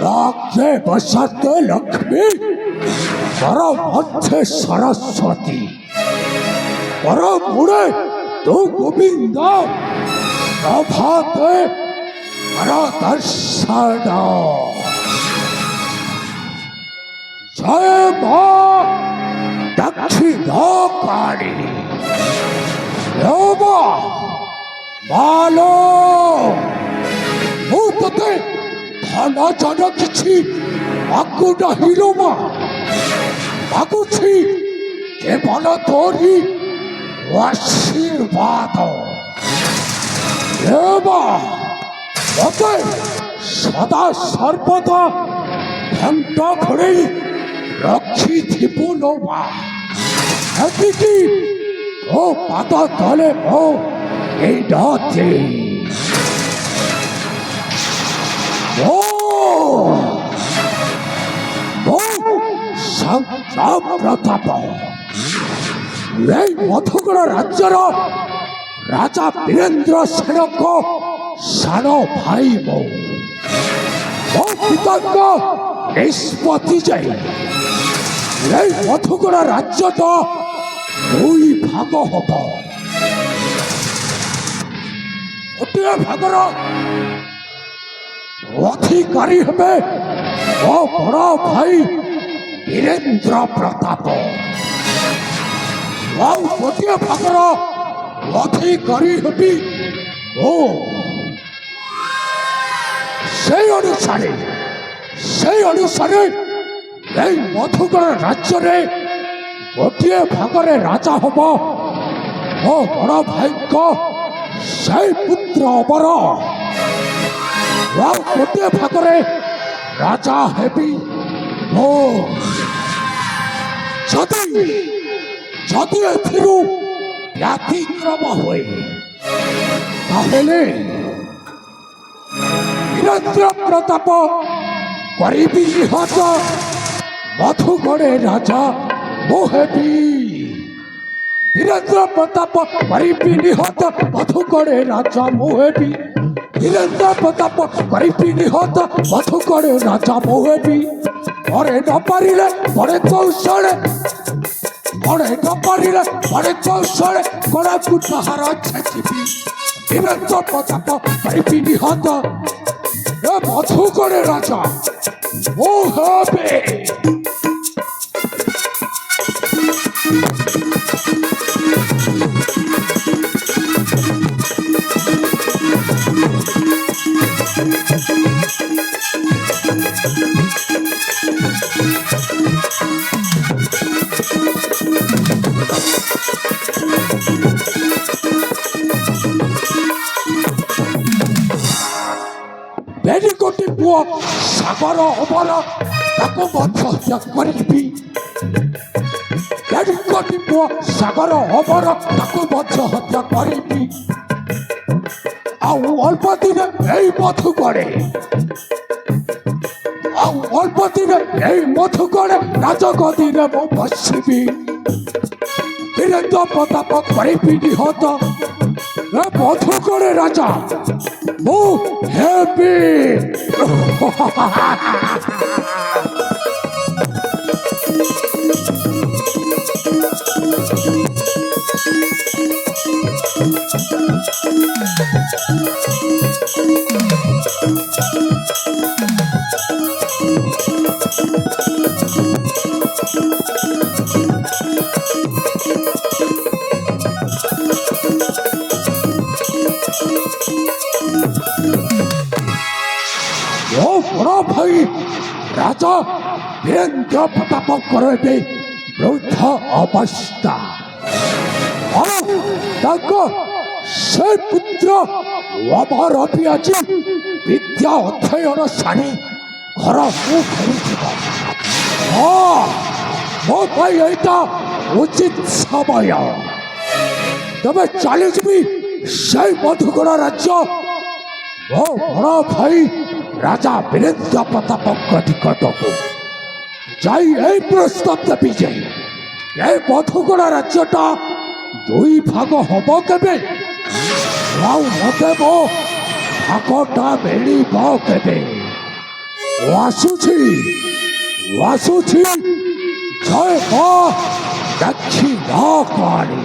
রাজ্যে বসাতে লক্ষ্মী, পরম মধ্যে সরস্বতী, পরম মুড়ে তো গোবিন্দ, প্রভাতে দর্শন। জয় মা দক্ষিণকারী, মালো ମୁଁ ତତେ ଧନ ଜନ କିଛି ମାଗୁ ନାହିଁ ଲୋ ମା, ମାଗୁଛି କେବଳ ତୋରି ଆଶୀର୍ବାଦ। ହେ ମା, ମତେ ସଦା ସର୍ବଦା ଘଣ୍ଟ ଘୋଡ଼େଇ ରଖିଥିବୁ ଲୋ ମା। ଏତିକି ତୋ ପାଦ ତଳେ ମୋ ବିନତି। প্রତାপ এই মধুগড় রাজ্যর রাজা বীরেন্দ্র সেনক সান ভাই ମୋ পিতাଙ୍କ নিষ্পত্তি যাই এই মধুগড় রাজ্যটা দুই ভাগ হব। গোটিଏ ভাগର ଅଧିକାରୀ ହେବେ ମୋ ବଡ଼ ଭାଇ ବୀରେନ୍ଦ୍ର ପ୍ରତାପ, ଆଉ ଗୋଟିଏ ଭାଗର ଅଧିକାରୀ ହେବି ମୁଁ। সেই ଅନୁସାରେ এই ମଧୁଗড় ରାଜ୍ୟରେ ଗୋଟିଏ ଭାଗରେ ରାଜା ହବ ମୋ ବଡ଼ ଭାଇଙ୍କ সেই ପୁତ୍ର ଅମର, ଆଉ ଗୋଟିଏ ଭାଗରେ ରାଜା ହେବି ମୁଁ। ଯଦି ଏଥିରୁ ବ୍ୟତିକ୍ରମ ହୁଏ ତାହେଲେ ବୀରେନ୍ଦ୍ର ପ୍ରତାପ କରିବି ନିହତ ମଧୁଗড়ে ରାଜା ମୁଁ ହେବି। বীরেন্দ্র প্রতাপ କରିବି নিহত মধুগড়ে রাজা ମୁଁ ହେବି। বীরেন্দ্র প্রতাপ କରିବି নিহত মধুগড়ে রাজা ମୁଁ ହେବି। পরে ନ ପାରିଲେ পরে কৌশলে, পরে ନ ପାରିଲେ পরে কৌশলে গଳାକୁ ତାହାର ଛେଚିବି। বীরেন্দ্র প্রতাপ କରିବି নিহত এ মধুগড়ে রাজা ମୁଁ ହେବି। ବେନିକୋଟି ପୁଅ ସାଗର ଅମର ତାକୁ ମଧ୍ୟ ହତ୍ୟା କରିବି। ବେନିକୋଟି ପୁଅ ସାଗର ଅମର ତାକୁ ମଧ୍ୟ ହତ୍ୟା କରିବି। ଆଉ ଅଳ୍ପ ଦିନେ ଏଇ ମଧୁଗড়ে, ଆଉ ଅଳ୍ପ ଦିନେ ଏଇ ମଧୁଗড়ে ରାଜଗଦିରେ ମୁଁ ବସିବି। ବୀରେନ୍ଦ୍ର ପ୍ରତାପ କରିବି ନିହତ ଏ ମଧୁଗড়ে ରାଜା ମୁଁ ହେବି। বড় ভাই রাজা বীরেন্দ্র প্রতাপଙ୍କର ଏବେ ବୃଦ୍ଧ ଅବସ୍ଥା। ତାଙ୍କ ସେ ପୁତ୍ର ଅମର ବି ଆଜି ବିଦ୍ୟା ଅଧ୍ୟୟନ ସାରି ଘରକୁ ଫେରିଯିବ। ମୋ ପାଇଁ ଏଇଟା ଉଚିତ ସମୟ। ତବେ ଚାଲିଯିବି ସେଇ ମଧୁଗড় ରାଜ୍ୟ ମୋ ବଡ଼ ଭାଇ রাজা বীরেন্দ্র প্রতাপক নিকটক যাই এই প্রস্তাব দেবি যে এই বধুকরা রাজ্যটা দুই ভাগ হব কেবে ଆଉ ନଦେବ ଭାଗଟା ମିଳିବ କେବେ ଆସୁଛି ଜୟ ମା ଦକ୍ଷିଣ କାଳୀ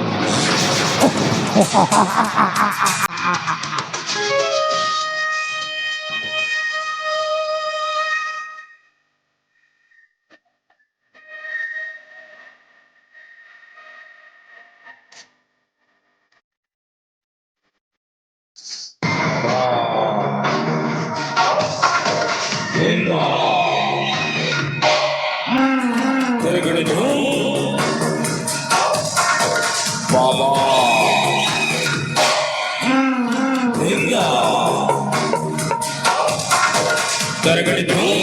বাবা তরগড়ি ধুম